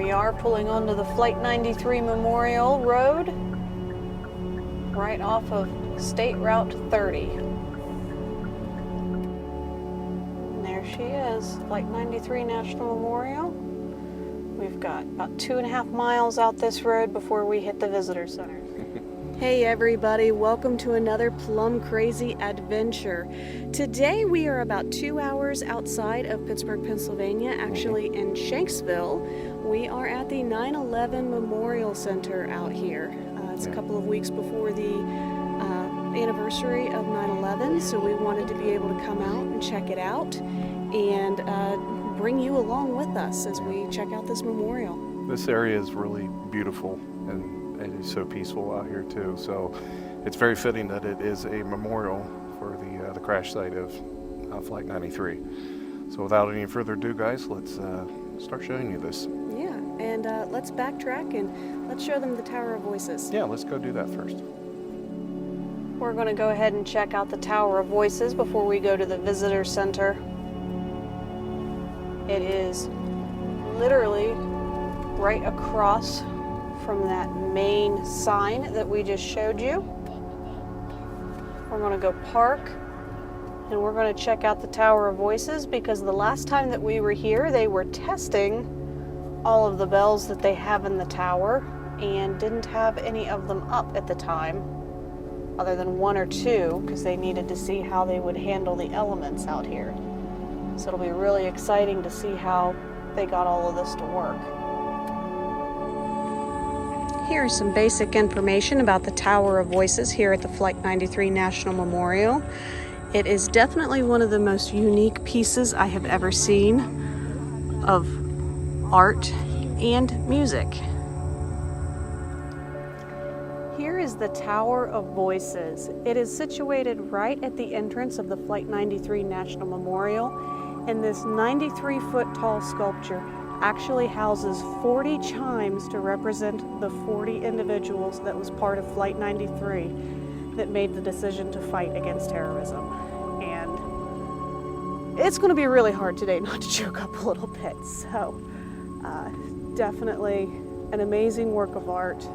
we are pulling onto the Flight 93 Memorial Road, right off of State Route 30. And there she is, Flight 93 National Memorial. We've got about 2.5 miles out this road before we hit the visitor center. Hey everybody, welcome to another Plum Crazy adventure. Today we are about 2 hours outside of Pittsburgh, Pennsylvania, actually in Shanksville. We are at the 9/11 Memorial Center out here. It's a couple of weeks before the anniversary of 9/11, so we wanted to be able to come out and check it out and bring you along with us as we check out this memorial. This area is really beautiful and it is so peaceful out here too. So it's very fitting that it is a memorial for the crash site of Flight 93. So without any further ado, guys, let's start showing you this. Yeah, and let's backtrack and let's show them the Tower of Voices. Yeah, let's go do that first. We're going to go ahead and check out the Tower of Voices before we go to the visitor center. It is literally right across from that main sign that we just showed you. We're going to go park and we're going to check out the Tower of Voices because the last time that we were here they were testing all of the bells that they have in the tower and didn't have any of them up at the time other than 1 or 2 because they needed to see how they would handle the elements out here. So it'll be really exciting to see how they got all of this to work. Here's some basic information about the Tower of Voices here at the Flight 93 National Memorial. It is definitely one of the most unique pieces I have ever seen of art and music. Here is the Tower of Voices. It is situated right at the entrance of the Flight 93 National Memorial, and this 93-foot tall sculpture actually houses 40 chimes to represent the 40 individuals that was part of Flight 93 that made the decision to fight against terrorism. And it's going to be really hard today not to choke up a little bit. So definitely an amazing work of art.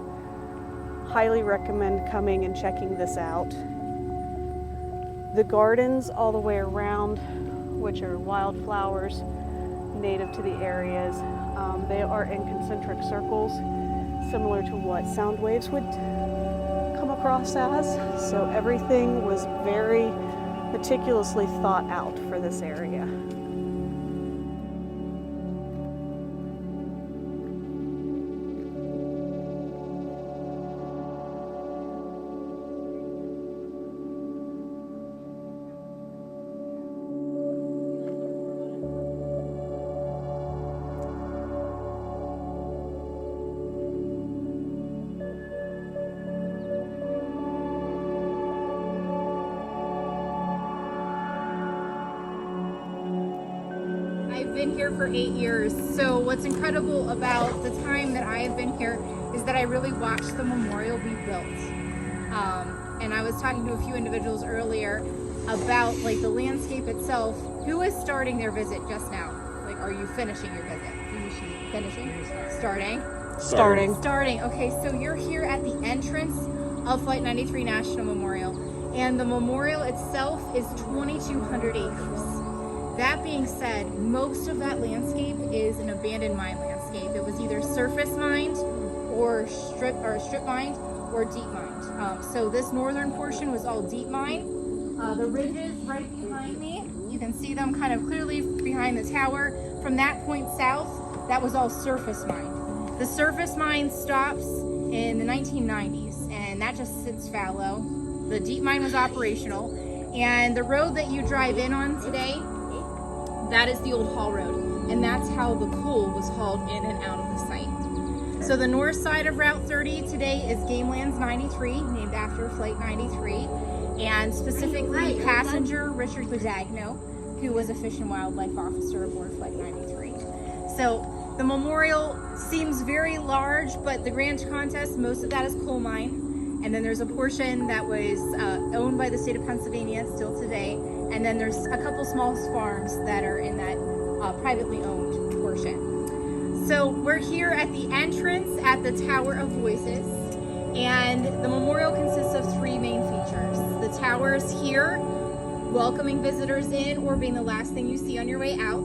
Highly recommend coming and checking this out. The gardens all the way around, which are wildflowers native to the areas. They are in concentric circles, similar to what sound waves would come across as. So everything was very meticulously thought out for this area. I've been here for 8 years, so what's incredible about the time that I have been here is that I really watched the memorial be built. And I was talking to a few individuals earlier about like the landscape itself. Who is starting their visit just now? Like, are you finishing your visit? Finishing? Starting. Okay, so you're here at the entrance of Flight 93 National Memorial, and the memorial itself is 2,200 acres. That being said, most of that landscape is an abandoned mine landscape. It was either surface mined or strip mined or deep mined. So this northern portion was all deep mine. The ridges right behind me, you can see them kind of clearly behind the tower. From that point south, that was all surface mine. The surface mine stops in the 1990s, and that just sits fallow. The deep mine was operational, and the road that you drive in on today, that is the old haul road, and that's how the coal was hauled in and out of the site. So the north side of Route 30 today is Gamelands 93, named after Flight 93, and specifically passenger Richard Badagno, who was a Fish and Wildlife Officer aboard Flight 93. So the memorial seems very large, but the Grand Contest, most of that is coal mine. And then there's a portion that was owned by the state of Pennsylvania still today. And then there's a couple small farms that are in that privately owned portion. So we're here at the entrance at the Tower of Voices, and the memorial consists of three main features. The tower is here, welcoming visitors in or being the last thing you see on your way out.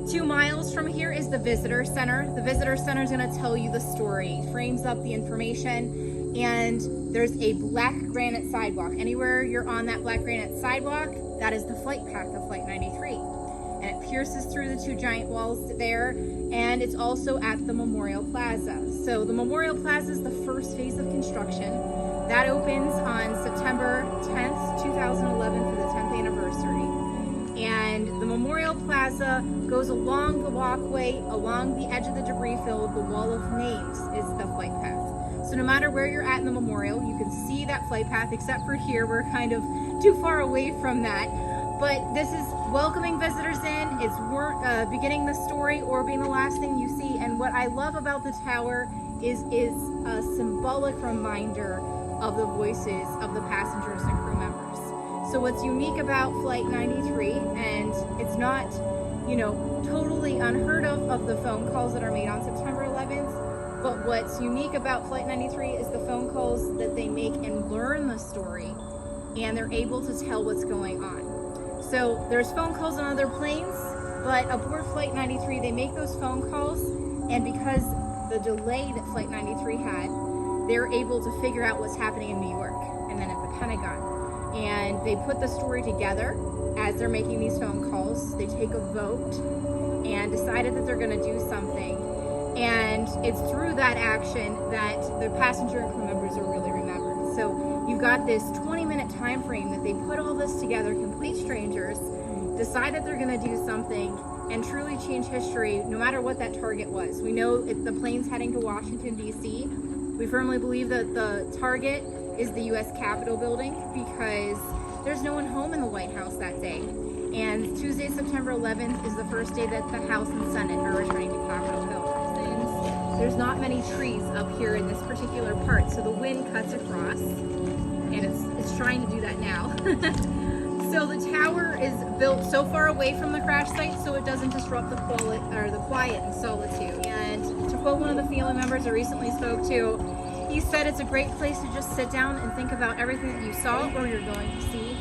2 miles from here is the visitor center. The visitor center is going to tell you the story, frames up the information, and there's a black granite sidewalk. Anywhere you're on that black granite sidewalk, that is the flight path of Flight 93. And it pierces through the 2 giant walls there, and it's also at the Memorial Plaza. So the Memorial Plaza is the first phase of construction. That opens on September 10th, 2011 for the 10th anniversary. And the Memorial Plaza goes along the walkway, along the edge of the debris field. The wall of names is the flight path. So no matter where you're at in the memorial, you can see that flight path, except for here, we're kind of too far away from that. But this is welcoming visitors in, it's beginning the story or being the last thing you see. And what I love about the tower is a symbolic reminder of the voices of the passengers and crew members. So what's unique about Flight 93, and it's not, totally unheard of the phone calls that are made on September 11th, but what's unique about Flight 93 is the phone calls that they make and learn the story, and they're able to tell what's going on. So there's phone calls on other planes, but aboard Flight 93, they make those phone calls, and because the delay that Flight 93 had, they're able to figure out what's happening in New York and then at the Pentagon. And they put the story together as they're making these phone calls. They take a vote and decided that they're going to do something. And it's through that action that the passenger and crew members are really remembered. So you've got this 20-minute time frame that they put all this together, complete strangers, decide that they're going to do something and truly change history no matter what that target was. We know the plane's heading to Washington, D.C. We firmly believe that the target is the U.S. Capitol building because there's no one home in the White House that day. And Tuesday, September 11th is the first day that the House and Senate are returning to Capitol Hill. Since there's not many trees up here in this particular part, so the wind cuts across, and it's trying to do that now. So the tower is built so far away from the crash site so it doesn't disrupt the quiet and solitude. And to quote one of the family members I recently spoke to, he said it's a great place to just sit down and think about everything that you saw or you're going to see.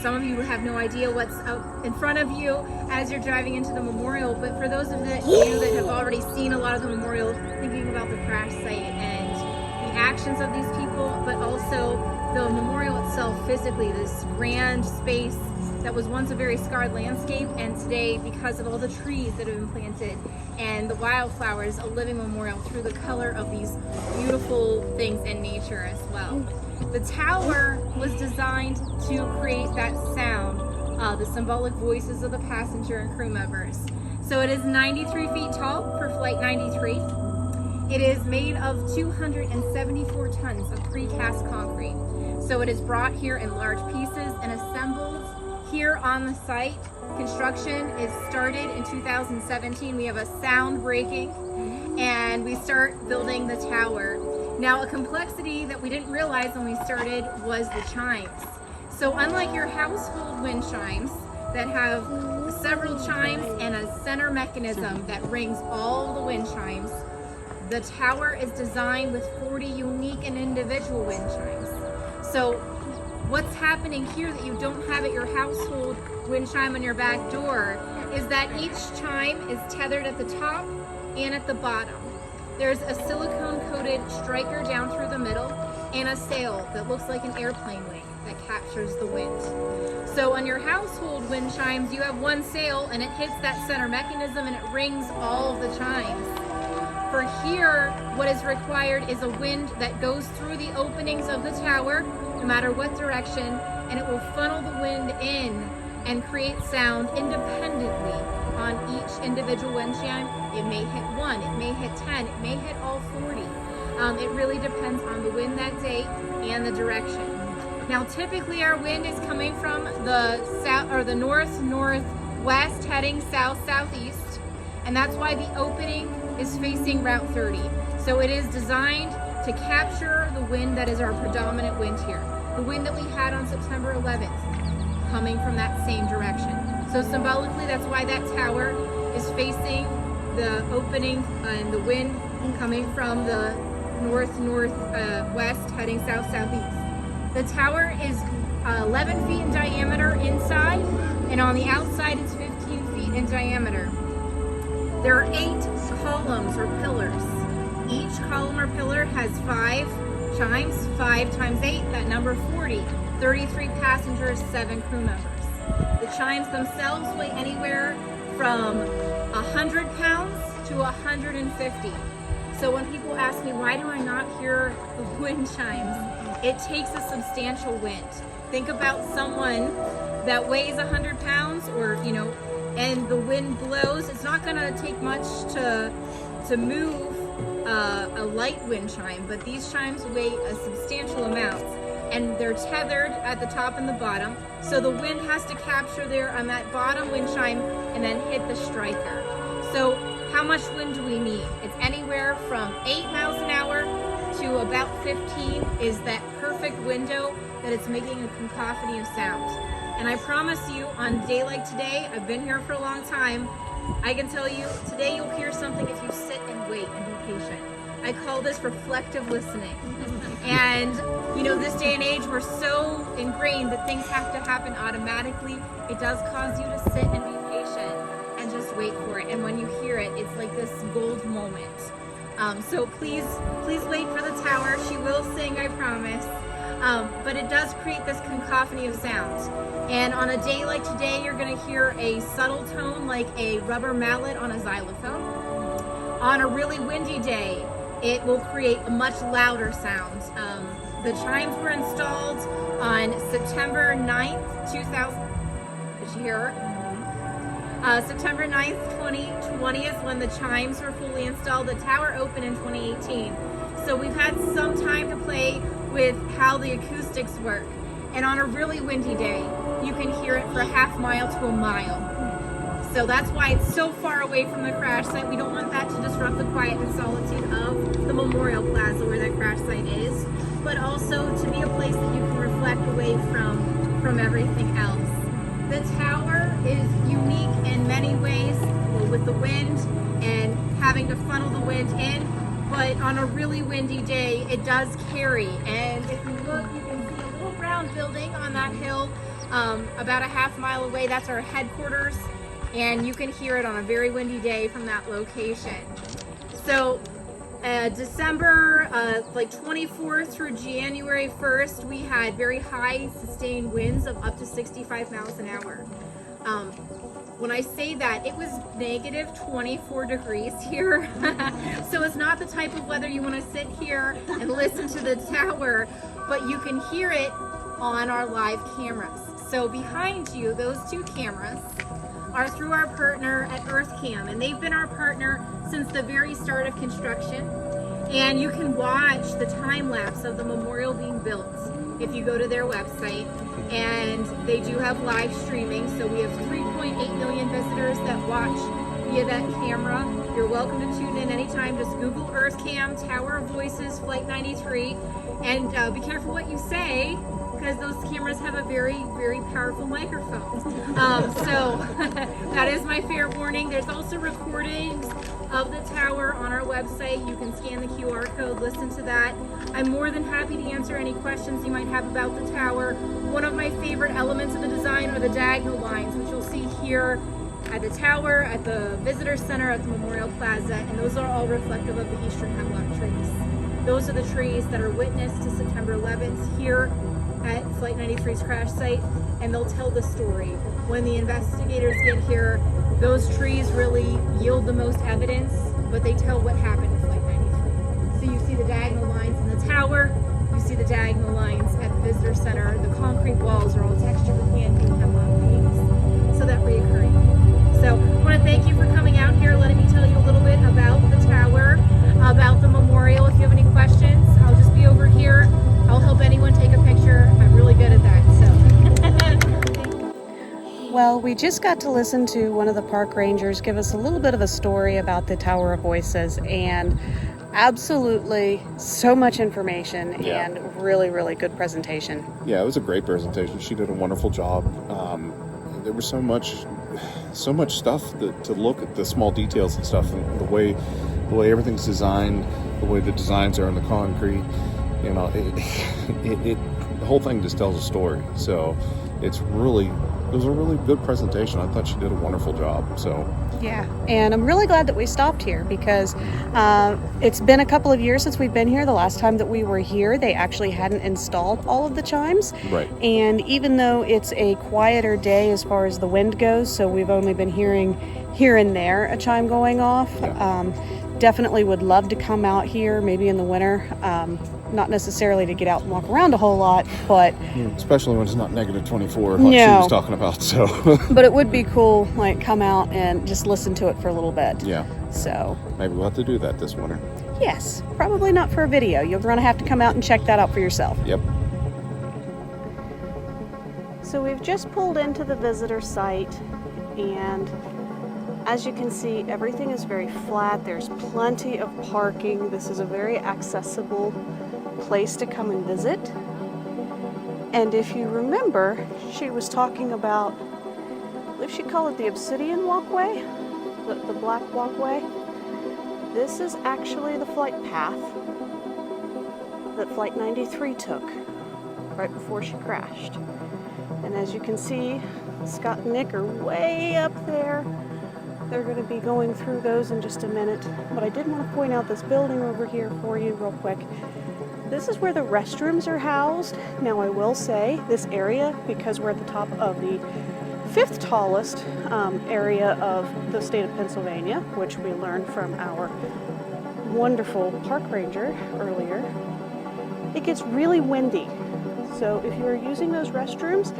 Some of you have no idea what's out in front of you as you're driving into the memorial, but for those of you that have already seen a lot of the memorial, thinking about the crash site and the actions of these people, but also the memorial itself physically, this grand space that was once a very scarred landscape, and today, because of all the trees that have been planted and the wildflowers, a living memorial through the color of these beautiful things in nature as well. The tower was designed to create that sound, the symbolic voices of the passenger and crew members. So it is 93 feet tall for Flight 93. It is made of 274 tons of precast concrete. So it is brought here in large pieces and assembled here on the site. Construction is started in 2017. We have a sound breaking and we start building the tower. Now, a complexity that we didn't realize when we started was the chimes. So unlike your household wind chimes that have several chimes and a center mechanism that rings all the wind chimes, the tower is designed with 40 unique and individual wind chimes. So what's happening here that you don't have at your household wind chime on your back door is that each chime is tethered at the top and at the bottom. There's a silicone-coated striker down through the middle and a sail that looks like an airplane wing that captures the wind. So on your household wind chimes, you have one sail and it hits that center mechanism and it rings all of the chimes. For here, what is required is a wind that goes through the openings of the tower, no matter what direction, and it will funnel the wind in and create sound independently on each individual wind chime. It may hit 1, it may hit 10, it may hit all 40. It really depends on the wind that day and the direction. Now, typically our wind is coming from the south or the north-northwest, heading south-southeast, and that's why the opening is facing Route 30. So it is designed to capture the wind that is our predominant wind here. The wind that we had on September 11th, coming from that same direction. So symbolically, that's why that tower is facing the opening and the wind coming from the north-northwest heading south-southeast. The tower is 11 feet in diameter inside, and on the outside it's 15 feet in diameter. There are 8 columns or pillars. Each column or pillar has 5 chimes. 5 times 8, that number 40. 33 passengers, 7 crew members. The chimes themselves weigh anywhere from 100 pounds to 150. So when people ask me, why do I not hear the wind chimes? It takes a substantial wind. Think about someone that weighs 100 pounds, or, and the wind blows. It's not gonna take much to move a light wind chime, but these chimes weigh a substantial amount, and they're tethered at the top and the bottom. So the wind has to capture there on that bottom wind chime and then hit the striker. So how much wind do we need? It's anywhere from 8 miles an hour to about 15 is that perfect window that it's making a cacophony of sound. And I promise you, on a day like today, I've been here for a long time, I can tell you, today you'll hear something if you sit and wait and be patient. I call this reflective listening. And, this day and age, we're so ingrained that things have to happen automatically. It does cause you to sit and be patient and just wait for it. And when you hear it, it's like this gold moment. So please wait for the tower. She will sing, I promise. But it does create this cacophony of sounds. And on a day like today, you're going to hear a subtle tone like a rubber mallet on a xylophone. On a really windy day, it will create a much louder sound. The chimes were installed on September 9th, 2000. Did you hear her? September 9th, 2020 is when the chimes were fully installed. The tower opened in 2018. So we've had some time to play with how the acoustics work. And on a really windy day, you can hear it for a half mile to a mile. So that's why it's so far away from the crash site. We don't want that to disrupt the quiet and solitude of the Memorial Plaza where that crash site is, but also to be a place that you can reflect away from everything else. The tower is unique in many ways, with the wind and having to funnel the wind in, but on a really windy day, it does carry. And if you look, you can see a little brown building on that hill about a half mile away. That's our headquarters, and you can hear it on a very windy day from that location. So December 24th through January 1st, we had very high sustained winds of up to 65 miles an hour. When I say that, it was negative 24 degrees here. So it's not the type of weather you want to sit here and listen to the tower, but you can hear it on our live cameras. So behind you, those 2 cameras are through our partner at EarthCam, and they've been our partner since the very start of construction. And you can watch the time lapse of the memorial being built if you go to their website. And they do have live streaming, so we have 3.8 million visitors that watch via that camera. You're welcome to tune in anytime. Just Google EarthCam, Tower of Voices, Flight 93, and be careful what you say, because those cameras have a very, very powerful microphone. So that is my fair warning. There's also recordings of the tower on our website. You can scan the QR code, listen to that. I'm more than happy to answer any questions you might have about the tower. One of my favorite elements of the design are the diagonal lines, which you'll see here at the tower, at the visitor center, at the Memorial Plaza, and those are all reflective of the eastern hemlock trees. Those are the trees that are witness to September 11th here at Flight 93's crash site, and they'll tell the story. When the investigators get here, those trees really yield the most evidence, but they tell what happened at Flight 93. So you see the diagonal lines in the tower, you see the diagonal lines at the visitor center. The concrete walls are all textured with hand-painted hemlock beams, so that reoccurring. So I want to thank you for coming out here, letting me tell you a little bit about the tower, about the memorial. If you have any questions, I'll just be over here. I'll help anyone take a picture. I'm really good at that. So. Well, we just got to listen to one of the park rangers give us a little bit of a story about the Tower of Voices, and absolutely so much information and really, really good presentation. Yeah, it was a great presentation. She did a wonderful job. There was so much so much stuff to look at, the small details and stuff, and the way everything's designed, the way the designs are in the concrete. You know, the whole thing just tells a story. So it was a really good presentation. I thought she did a wonderful job. So Yeah, and I'm really glad that we stopped here because it's been a couple of years since we've been here. The last time that we were here, they actually hadn't installed all of the chimes. Right. And even though it's a quieter day as far as the wind goes, so we've only been hearing here and there a chime going off. Yeah. Definitely would love to come out here, maybe in the winter. Not necessarily to get out and walk around a whole lot, but especially when it's not negative 24 like she No. was talking about. So but it would be cool, like come out and just listen to it for a little bit. yeah, So maybe we'll have to do that this winter. yes, probably not for a video. You're going to have to come out and check that out for yourself. Yep. So we've just pulled into the visitor site, and as you can see, everything is very flat. There's plenty of parking. This is a very accessible place to come and visit. And if you remember, she was talking about, I believe she called it the obsidian walkway, the black walkway. This is actually the flight path that Flight 93 took right before she crashed. And as you can see, Scott and Nick are way up there. They're going to be going through those in just a minute. But I did want to point out this building over here for you real quick. This is where the restrooms are housed. Now I will say this area, because we're at the top of the 5th tallest area of the state of Pennsylvania, which we learned from our wonderful park ranger earlier, it gets really windy. So if you're using those restrooms,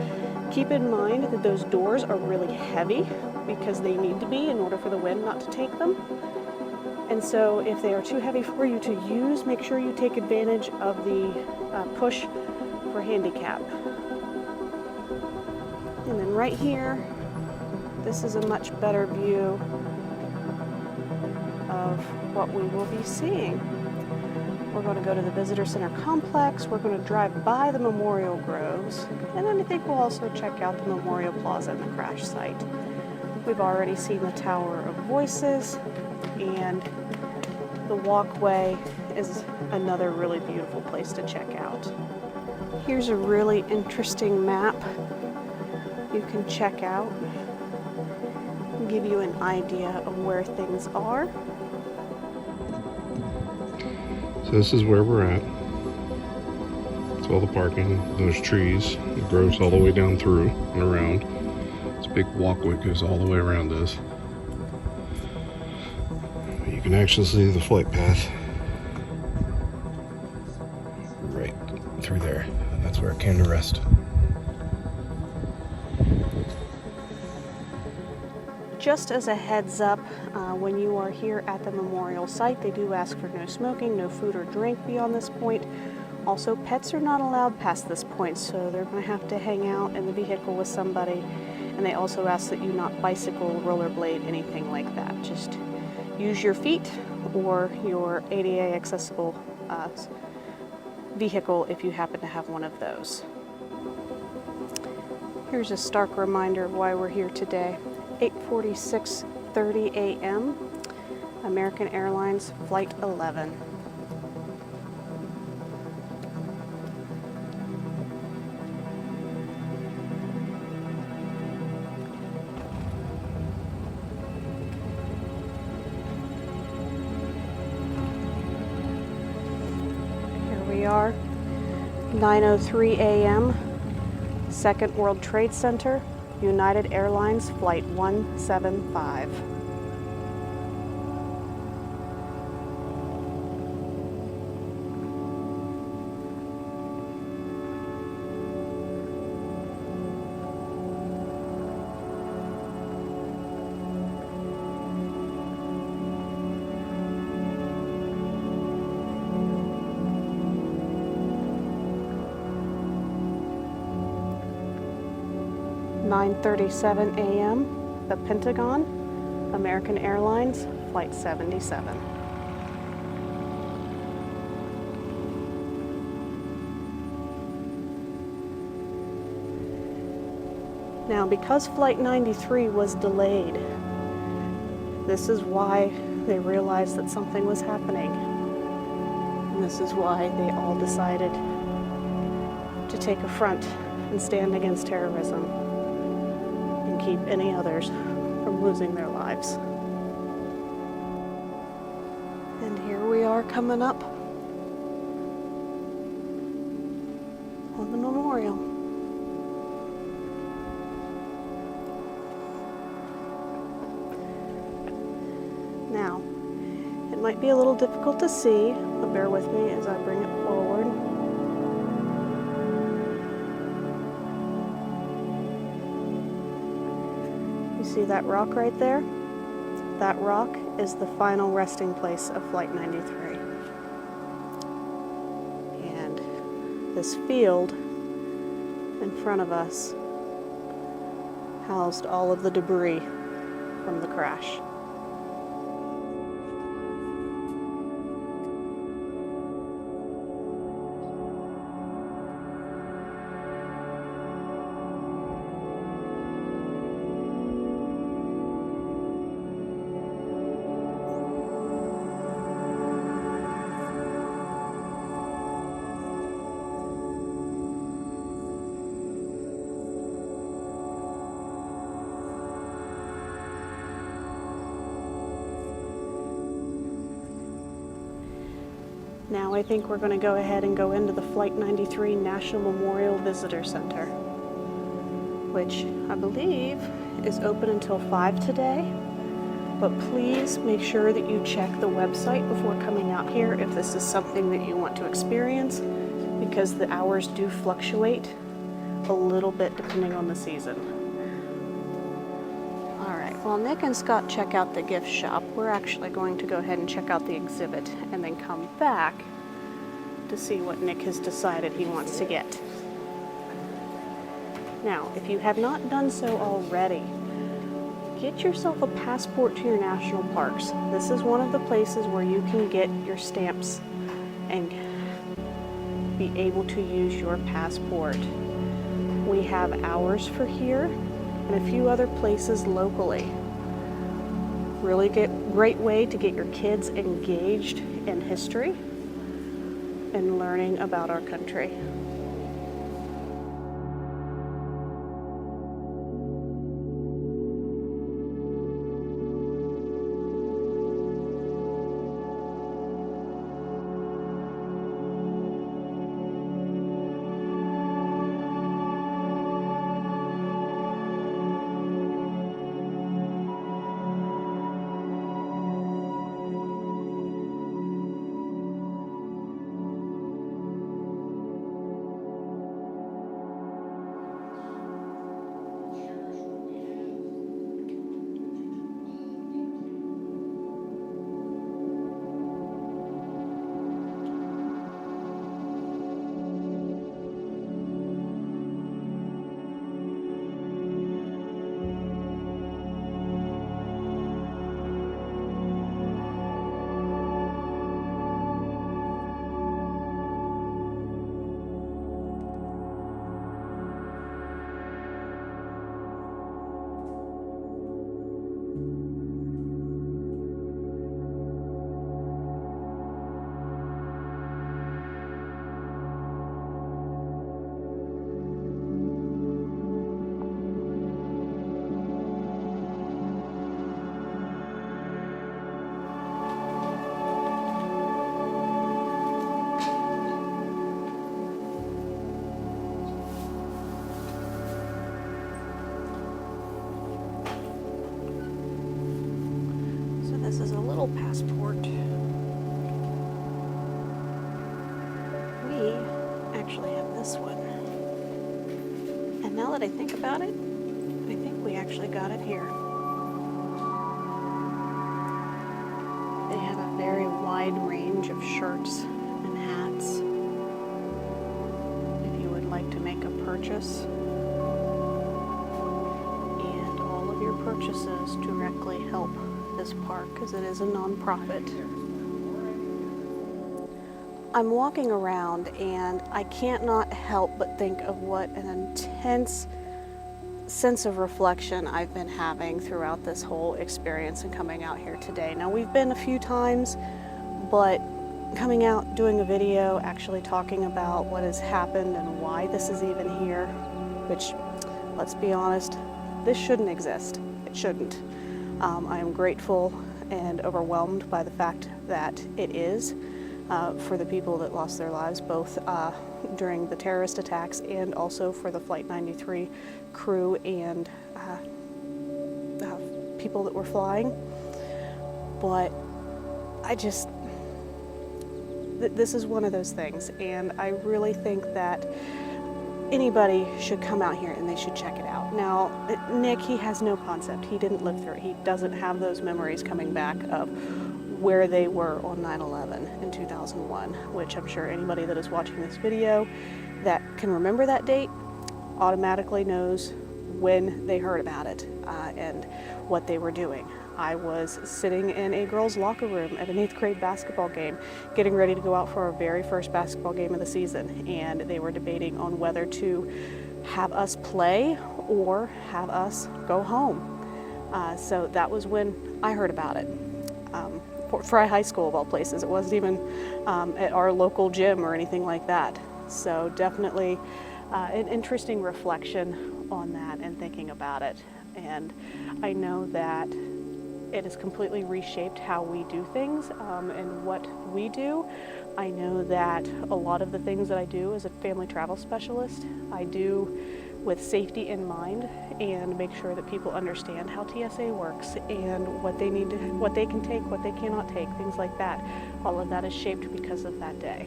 keep in mind that those doors are really heavy because they need to be in order for the wind not to take them. And so if they are too heavy for you to use, make sure you take advantage of the push for handicap. And then right here, this is a much better view of what we will be seeing. We're going to go to the Visitor Center complex. We're going to drive by the Memorial Groves. And then I think we'll also check out the Memorial Plaza and the crash site. We've already seen the Tower of Voices, and the walkway is another really beautiful place to check out. Here's a really interesting map you can check out and give you an idea of where things are. So this is where we're at. It's all the parking, those trees, the groves all the way down through and around. This big walkway goes all the way around us. You can actually see the flight path right through there. And that's where it came to rest. Just as a heads up, when you are here at the memorial site, they do ask for no smoking, no food or drink beyond this point. Also, pets are not allowed past this point, so they're going to have to hang out in the vehicle with somebody. And they also ask that you not bicycle, rollerblade, anything like that. Just use your feet or your ADA accessible vehicle if you happen to have one of those. Here's a stark reminder of why we're here today. 8:46:30 a.m. American Airlines Flight 11. Here we are, 9:03 a.m. Second World Trade Center, United Airlines Flight 175. (9:37 a.m.) The Pentagon, American Airlines Flight 77. Now, because Flight 93 was delayed, this is why they realized that something was happening. And this is why they all decided to take a front and stand against terrorism and keep any others from losing their lives. And here we are coming up on the memorial. Now, it might be a little difficult to see, but bear with me as I bring it forward. You see that rock right there? That rock is the final resting place of Flight 93. And this field in front of us housed all of the debris from the crash. Now I think we're going to go ahead and go into the Flight 93 National Memorial Visitor Center, which I believe is open until 5 today. But please make sure that you check the website before coming out here if this is something that you want to experience, because the hours do fluctuate a little bit depending on the season. Alright, while Nick and Scott check out the gift shop, we're actually going to go ahead and check out the exhibit and then come back to see what Nick has decided he wants to get. Now, if you have not done so already, get yourself a passport to your national parks. This is one of the places where you can get your stamps and be able to use your passport. We have ours for here and a few other places locally. Really great way to get your kids engaged in history and learning about our country. This is a little passport. We actually have this one. And now that I think about it, I think we actually got it here. They have a very wide range of shirts and hats. If you would like to make a purchase, and all of your purchases directly help this park because it is a non-profit. I'm walking around and I can't not help but think of what an intense sense of reflection I've been having throughout this whole experience and coming out here today. Now, we've been a few times, but coming out, doing a video, actually talking about what has happened and why this is even here, which, let's be honest, this shouldn't exist. It shouldn't. I am grateful and overwhelmed by the fact that it is, for the people that lost their lives, both during the terrorist attacks and also for the Flight 93 crew and people that were flying. But this is one of those things, and I really think that anybody should come out here and they should check it out. Now, Nick, he has no concept. He didn't live through it. He doesn't have those memories coming back of where they were on 9/11 in 2001, which I'm sure anybody that is watching this video that can remember that date automatically knows when they heard about it and what they were doing. I was sitting in a girls' locker room at an 8th grade basketball game, getting ready to go out for our very first basketball game of the season, and they were debating on whether to have us play or have us go home. So that was when I heard about it. Fry High School, of all places. It wasn't even at our local gym or anything like that. So definitely an interesting reflection on that and thinking about it. And I know that it has completely reshaped how we do things and what we do. I know that a lot of the things that I do as a family travel specialist, I do with safety in mind and make sure that people understand how TSA works and what they need to, what they can take, what they cannot take, things like that. All of that is shaped because of that day.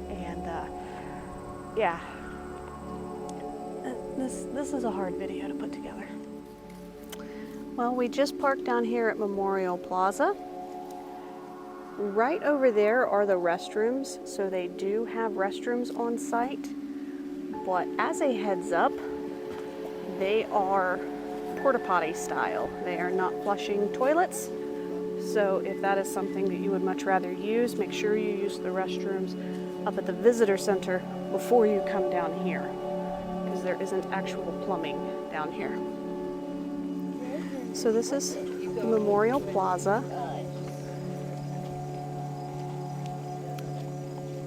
And yeah, this is a hard video to put together. Well, we just parked down here at Memorial Plaza. Right over there are the restrooms, so they do have restrooms on site. But as a heads up, they are porta potty style. They are not flushing toilets. So if that is something that you would much rather use, make sure you use the restrooms up at the visitor center before you come down here, because there isn't actual plumbing down here. So this is Memorial Plaza.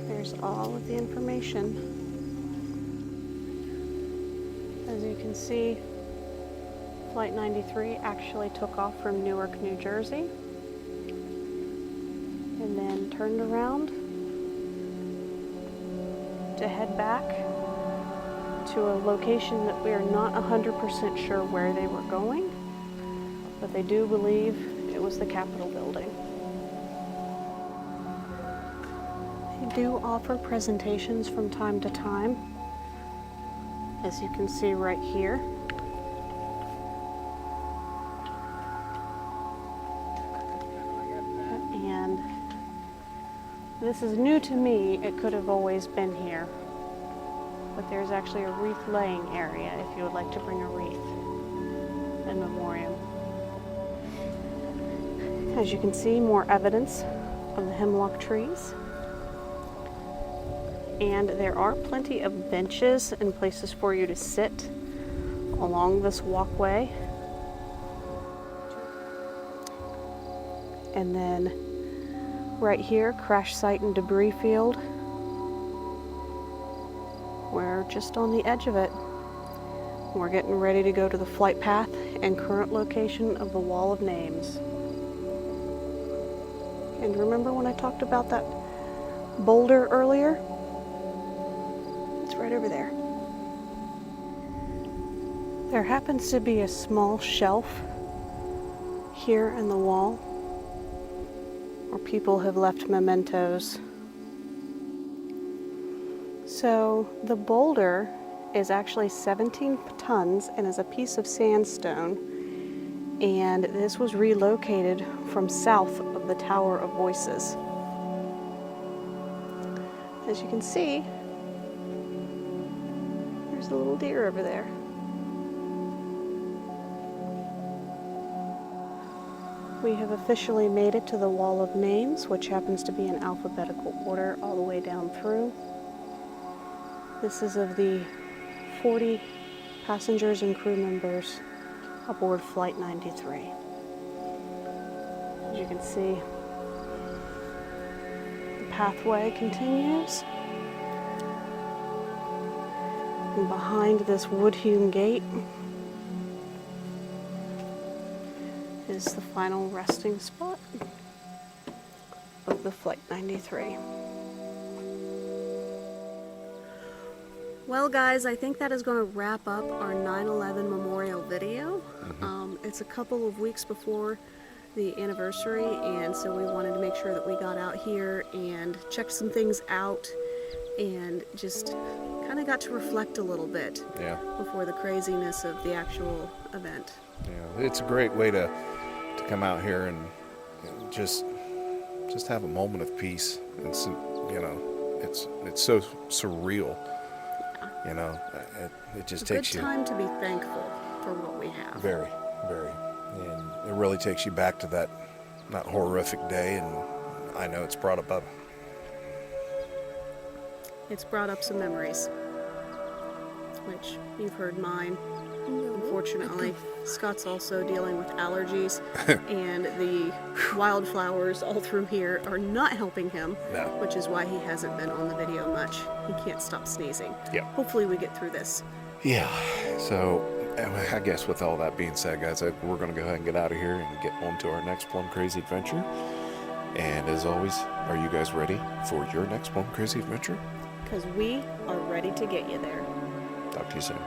There's all of the information. As you can see, Flight 93 actually took off from Newark, New Jersey, and then turned around to head back to a location that we are not 100% sure where they were going, but they do believe it was the Capitol building. They do offer presentations from time to time, as you can see right here. And this is new to me. It could have always been here, but there's actually a wreath laying area if you would like to bring a wreath in memoriam. As you can see, more evidence of the hemlock trees. And there are plenty of benches and places for you to sit along this walkway. And then right here, crash site and debris field. We're just on the edge of it. We're getting ready to go to the flight path and current location of the wall of names. And remember when I talked about that boulder earlier? It's right over there. There happens to be a small shelf here in the wall where people have left mementos. So the boulder is actually 17 tons and is a piece of sandstone, and this was relocated from south of the Tower of Voices. As you can see, there's a little deer over there. We have officially made it to the Wall of Names, which happens to be in alphabetical order all the way down through. This is of the 40 passengers and crew members aboard Flight 93. As you can see, the pathway continues. And behind this wood-hewn gate is the final resting spot of the Flight 93. Well, guys, I think that is going to wrap up our 9/11 memorial video. It's a couple of weeks before the anniversary, and so we wanted to make sure that we got out here and checked some things out and just kind of got to reflect a little bit before the craziness of the actual event. Yeah, it's a great way to come out here and just have a moment of peace. It's, you know, it's so surreal. You know, it just takes you. It's a good time to be thankful for what we have. Very, very, and it really takes you back to that horrific day, and I know it's brought up. It's brought up some memories, which you've heard mine. Unfortunately, Scott's also dealing with allergies, and the wildflowers all through here are not helping him, which is why he hasn't been on the video much. He can't stop sneezing. Yeah. Hopefully we get through this. Yeah, so I guess with all that being said, guys, we're going to go ahead and get out of here and get on to our next Plum Crazy Adventure. And as always, are you guys ready for your next Plum Crazy Adventure? Because we are ready to get you there. Talk to you soon.